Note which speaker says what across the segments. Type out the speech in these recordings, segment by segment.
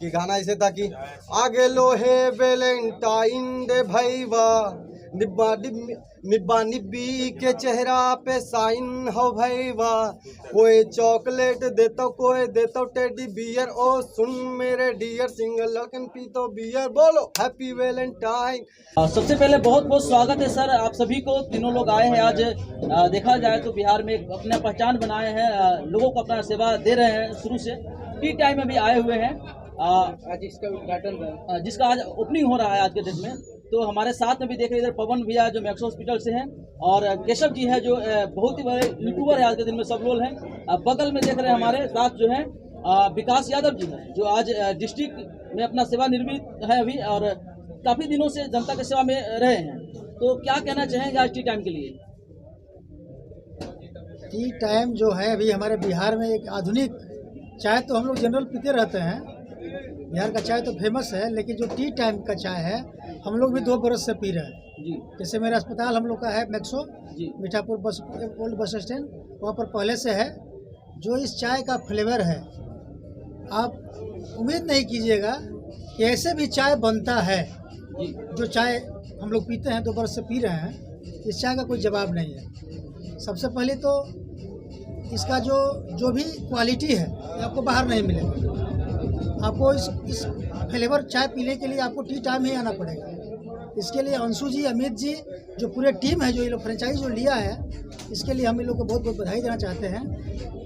Speaker 1: कि गाना ऐसे था कि आगे लोहे वेलेंटाइन दे भैया निब्बा निब्बा निब्बी के चेहरा पे साइन हो भैया, कोई चॉकलेट देतो कोई देतो टेडी बियर, ओ सुन मेरे डियर सिंगल लड़कन पी तो बियर, बोलो हैप्पी वेलेंटाइन।
Speaker 2: सबसे पहले बहुत बहुत स्वागत है सर आप सभी को। तीनों लोग आए हैं आज। देखा जाए तो बिहार में अपना पहचान बनाए हैं, लोगों को अपना सेवा दे रहे हैं शुरू से। टी टाइम में भी आए हुए हैं। आज इसका उद्घाटन जिसका आज ओपनिंग हो रहा है आज के डेट में। तो हमारे साथ में भी देख रहे इधर पवन भैया जो मैक्स हॉस्पिटल से हैं, और केशव जी है जो बहुत ही बड़े यूट्यूबर है आज के दिन में, सब लोग हैं। बगल में देख रहे हैं हमारे साथ जो है विकास यादव जी हैं, जो आज डिस्ट्रिक्ट में अपना सेवा निर्मित है अभी, और काफी दिनों से जनता की सेवा में रहे हैं। तो क्या कहना चाहेंगे आज टी टाइम के लिए?
Speaker 3: टी टाइम जो है अभी हमारे बिहार में एक आधुनिक चाय, तो हम लोग जनरल पीते रहते हैं, बिहार का चाय तो फेमस है, लेकिन जो टी टाइम का चाय है हम लोग भी 2 बरस से पी रहे हैं
Speaker 2: जी।
Speaker 3: जैसे मेरा अस्पताल हम लोग का है मैक्सो
Speaker 2: जी।
Speaker 3: मीठापुर बस ओल्ड बस स्टैंड, वहाँ पर पहले से है। जो इस चाय का फ्लेवर है, आप उम्मीद नहीं कीजिएगा कि ऐसे भी चाय बनता है।
Speaker 2: जी।
Speaker 3: जो चाय हम लोग पीते हैं 2 बरस से पी रहे हैं, इस चाय का कोई जवाब नहीं है। सबसे पहले तो इसका जो भी क्वालिटी है ये आपको बाहर नहीं मिलेगा। आपको इस फ्लेवर चाय पीने के लिए आपको टी टाइम ही आना पड़ेगा। इसके लिए अंशु जी, अमित जी, जो पूरे टीम है, जो ये लोग फ्रेंचाइज जो लिया है, इसके लिए हम इन लोग को बहुत बहुत बधाई देना चाहते हैं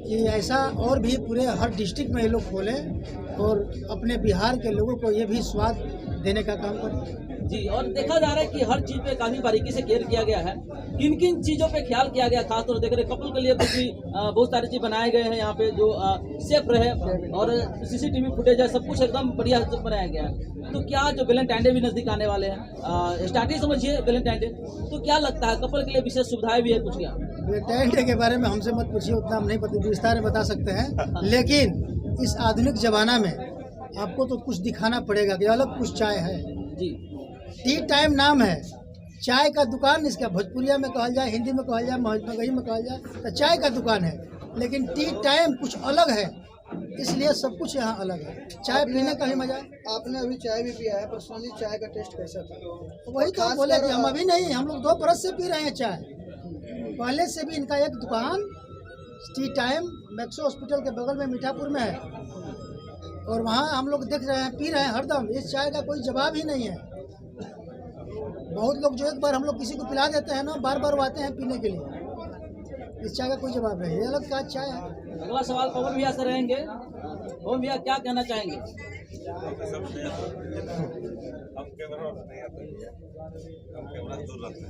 Speaker 3: कि ऐसा और भी पूरे हर डिस्ट्रिक्ट में ये लोग खोलें और अपने बिहार के लोगों को ये भी स्वाद देने का काम करें।
Speaker 2: जी। और देखा जा रहा है कि हर चीज पे काफी बारीकी से केयर किया गया है। किन किन चीजों पे ख्याल किया गया? खासतौर से देख रहे कपल के लिए कुछ भी बहुत सारी चीज बनाए गए हैं यहाँ पे, जो सेफ रहे, और सीसीटीवी फुटेज है, सब कुछ एकदम बढ़िया से बनाया गया है। तो क्या जो वैलेंटाइन डे भी नजदीक आने वाले हैं, स्टार्टिंग समझिए वैलेंटाइन डे, तो क्या लगता है कपल के लिए विशेष सुविधाएं भी है कुछ? क्या
Speaker 3: वैलेंटाइन डे के बारे में हमसे मत पूछिए, उतना हम नहीं पता, विस्तार में बता सकते हैं। लेकिन इस आधुनिक जमाना में आपको तो कुछ दिखाना पड़ेगा कि अलग कुछ चाय है
Speaker 2: जी।
Speaker 3: टी टाइम नाम है, चाय का दुकान इसका भोजपुरिया में कहल जाए, हिंदी में कहल जाए, मगही में कहल जाए, तो चाय का दुकान है। लेकिन टी टाइम कुछ अलग है, इसलिए सब कुछ यहाँ अलग है। चाय पीने का ही मजा है।
Speaker 4: आपने अभी चाय भी पिया है, पर्सनली चाय का टेस्ट कैसा था?
Speaker 3: तो वही तो बोले कि हम अभी नहीं, हम लोग 2 बरस से पी रहे हैं चाय। पहले से भी इनका एक दुकान टी टाइम मैक्सो हॉस्पिटल के बगल में मीठापुर में है, और वहाँ हम लोग देख रहे हैं, पी रहे हैं हरदम। इस चाय का कोई जवाब ही नहीं है। बहुत लोग जो एक बार हम लोग किसी को पिला देते हैं ना, बार बार वो आते हैं पीने के लिए। इस चाय का कोई जवाब नहीं, ये अलग का चाय है।
Speaker 2: अगला सवाल पवन भैया से रहेंगे। पवन भैया क्या कहना चाहेंगे?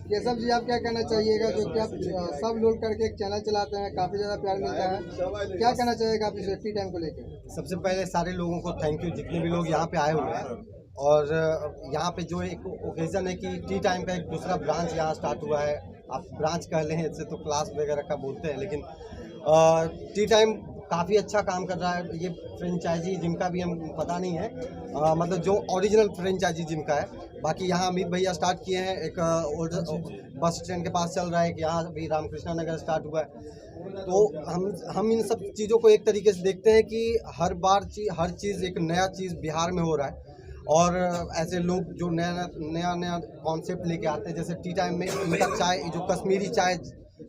Speaker 4: केशव जी, आप क्या कहना चाहिएगा? जो क्या सब लोग करके एक चैनल चलाते हैं, काफी ज्यादा प्यार मिलता है, क्या कहना चाहिएगा आप इस टी टाइम को लेकर?
Speaker 1: सबसे पहले सारे लोगों को थैंक यू, जितने भी लोग यहाँ पे आए हुए हैं। और यहाँ पे जो एक ओकेजन है कि टी टाइम का एक दूसरा ब्रांच यहाँ स्टार्ट हुआ है। आप ब्रांच कह लें, इससे तो क्लास वगैरह का बोलते हैं, लेकिन टी टाइम काफ़ी अच्छा काम कर रहा है। ये फ्रेंचाइजी जिनका भी हम पता नहीं है, मतलब जो ओरिजिनल फ्रेंचाइजी जिनका है। बाकी यहाँ अमित भैया स्टार्ट किए हैं, एक ओल्ड बस स्टैंड के पास चल रहा है, कि यहाँ भी रामकृष्णा नगर स्टार्ट हुआ है। तो हम इन सब चीज़ों को एक तरीके से देखते हैं कि हर चीज़ एक नया चीज़ बिहार में हो रहा है, और ऐसे लोग जो नया कॉन्सेप्ट लेके आते हैं। जैसे टी टाइम में इनका चाय, जो कश्मीरी चाय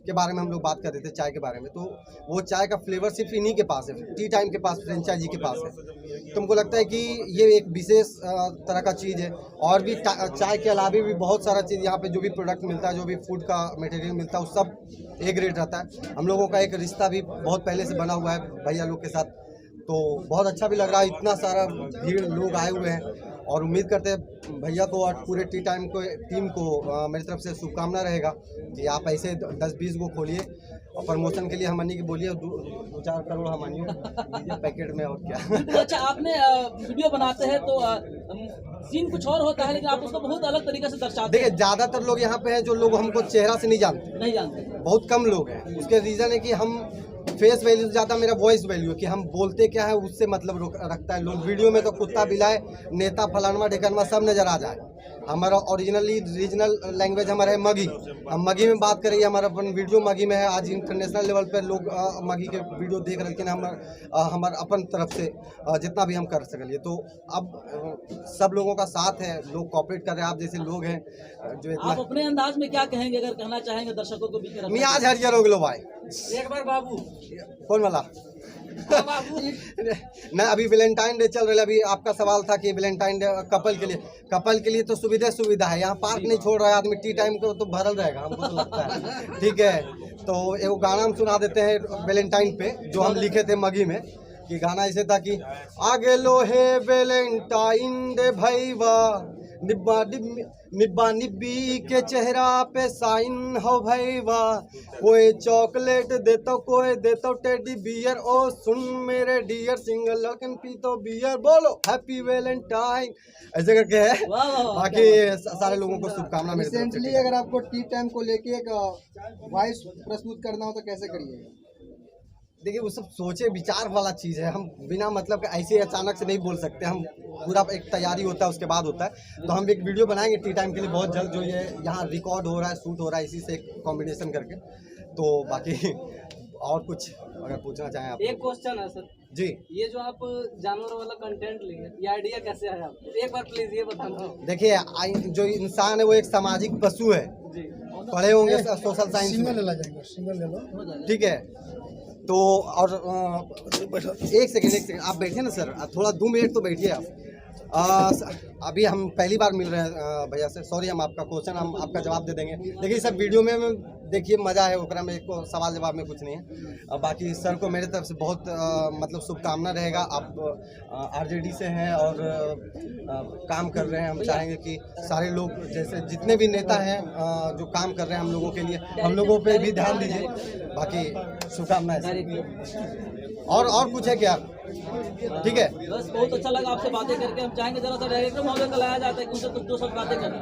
Speaker 1: के बारे में हम लोग बात कर रहे थे, चाय के बारे में, तो वो चाय का फ्लेवर सिर्फ इन्हीं के पास है, टी टाइम के पास, फ्रेंचाइजी के पास है। तो हमको लगता है कि ये एक विशेष तरह का चीज़ है। और भी चाय के अलावा भी बहुत सारा चीज़ यहाँ पे जो भी प्रोडक्ट मिलता है, जो भी फूड का मटेरियल मिलता है, वो सब ए ग्रेड रहता है। हम लोगों का एक रिश्ता भी बहुत पहले से बना हुआ है भैया लोग के साथ, तो बहुत अच्छा भी लग रहा है। इतना सारा भीड़ लोग आए हुए हैं, और उम्मीद करते हैं भैया को और पूरे टी टाइम को टीम को मेरी तरफ से शुभकामना रहेगा कि आप ऐसे 10-20 को खोलिए, और प्रमोशन के लिए हमनी की बोलिए 2-4 करोड़ हमनी पैकेट में, और क्या।
Speaker 2: तो अच्छा, आपने वीडियो बनाते हैं तो सीन कुछ और होता है, लेकिन आप उसको बहुत अलग तरीके से दर्शाते हैं।
Speaker 1: देखिए, ज़्यादातर लोग यहाँ पे हैं जो लोग हमको चेहरा से नहीं जानते, बहुत कम लोग हैं। उसके रीज़न है कि हम फेस वैल्यू से ज़्यादा मेरा वॉइस वैल्यू है, कि हम बोलते क्या है उससे मतलब रखता है। लोग वीडियो में तो कुत्ता बिलाए, नेता फलानवा ढेकनवा सब नज़र आ जाए, हमारा ओरिजिनली रीजनल लैंग्वेज हमारा है मगी। हम मगी में बात करेंगे, हमारा अपन वीडियो मगी में है। आज इंटरनेशनल लेवल पे लोग मगी के वीडियो देख रहे हैं। हमारे अपन तरफ से जितना भी हम कर सकेंगे। तो अब सब लोगों का साथ है, लोग कोऑपरेट कर रहे हैं। आप जैसे लोग हैं जो
Speaker 2: आप
Speaker 1: इतना
Speaker 2: अपने अंदाज में क्या कहेंगे, अगर कहना चाहेंगे दर्शकों को बीच में रखना?
Speaker 1: मियाज हरियर हो गलो भाई।
Speaker 2: एक बार बाबू
Speaker 1: कौन वाला? नहीं, अभी वैलेंटाइन डे चल रहा है। अभी आपका सवाल था कि वैलेंटाइन डे कपल के लिए तो सुविधा है। यहाँ पार्क नहीं छोड़ रहा है आदमी, टी टाइम को तो भरल रहेगा हमको तो लगता है। ठीक है, तो एक गाना हम सुना देते हैं वैलेंटाइन पे, जो हम लिखे थे मगी में। कि गाना ऐसे था कि आगे लोहे वैलेंटाइन डे भैया, निब्बा निब्बी के चेहरा पे साइन हो भैया, कोई चॉकलेट देतो कोई देतो टेडी बियर। ओ सुन मेरे डियर, सिंगल लड़कन पी तो बियर, बोलो हैप्पी वैलेंटाइन, ऐसे करके है।
Speaker 2: वाह वाह वाह,
Speaker 1: बाकी सारे लोगों को शुभकामना मेरी तरफ से।
Speaker 4: रिसेंटली अगर आपको टी टाइम को लेके एक वॉइस प्रस्तुत करना हो तो कैसे करिएगा?
Speaker 1: देखिए, वो सब सोचे विचार वाला चीज़ है। हम बिना मतलब के ऐसे अचानक से नहीं बोल सकते। हम पूरा एक तैयारी होता है, उसके बाद होता है। तो हम एक वीडियो बनाएंगे टी टाइम के लिए बहुत जल्द, जो ये यहाँ रिकॉर्ड हो रहा है, शूट हो रहा है, इसी से एक कॉम्बिनेशन करके। तो बाकी और कुछ अगर पूछना चाहें आप?
Speaker 5: एक क्वेश्चन है सर
Speaker 1: जी,
Speaker 5: ये जो आप जानवर वाला कंटेंट लिए, ये आइडिया कैसे आया आपको? एक बार प्लीज ये बताना।
Speaker 1: देखिए जो इंसान है वो एक सामाजिक पशु है।
Speaker 5: जी
Speaker 1: पढ़े होंगे सोशल साइंस
Speaker 3: सिंगल
Speaker 1: में,
Speaker 3: ले जाएंगे, सिंगल ले लो।
Speaker 1: ठीक है। तो और एक सेकेंड आप बैठिए ना सर, थोड़ा 2 मिनट तो बैठिए आप। अभी हम पहली बार मिल रहे हैं भैया से, सॉरी। हम आपका क्वेश्चन हम आपका जवाब दे देंगे। देखिए सब वीडियो में देखिए मज़ा है, ओकरा में को सवाल जवाब में कुछ नहीं है। बाकी सर को मेरे तरफ से बहुत मतलब शुभकामना रहेगा। आप आरजेडी से हैं और काम कर रहे हैं। हम चाहेंगे कि सारे लोग जैसे जितने भी नेता हैं जो काम कर रहे हैं हम लोगों के लिए, हम लोगों पे भी ध्यान दीजिए। बाकी शुभकामनाएं। और कुछ है क्या? ठीक है,
Speaker 2: बस बहुत अच्छा लगा आपसे बातें करके। हम चाहेंगे जरा सा डायरेक्टर महोदय को लाया जाता है कि उनसे कुछ 2 शब्द बातें करें।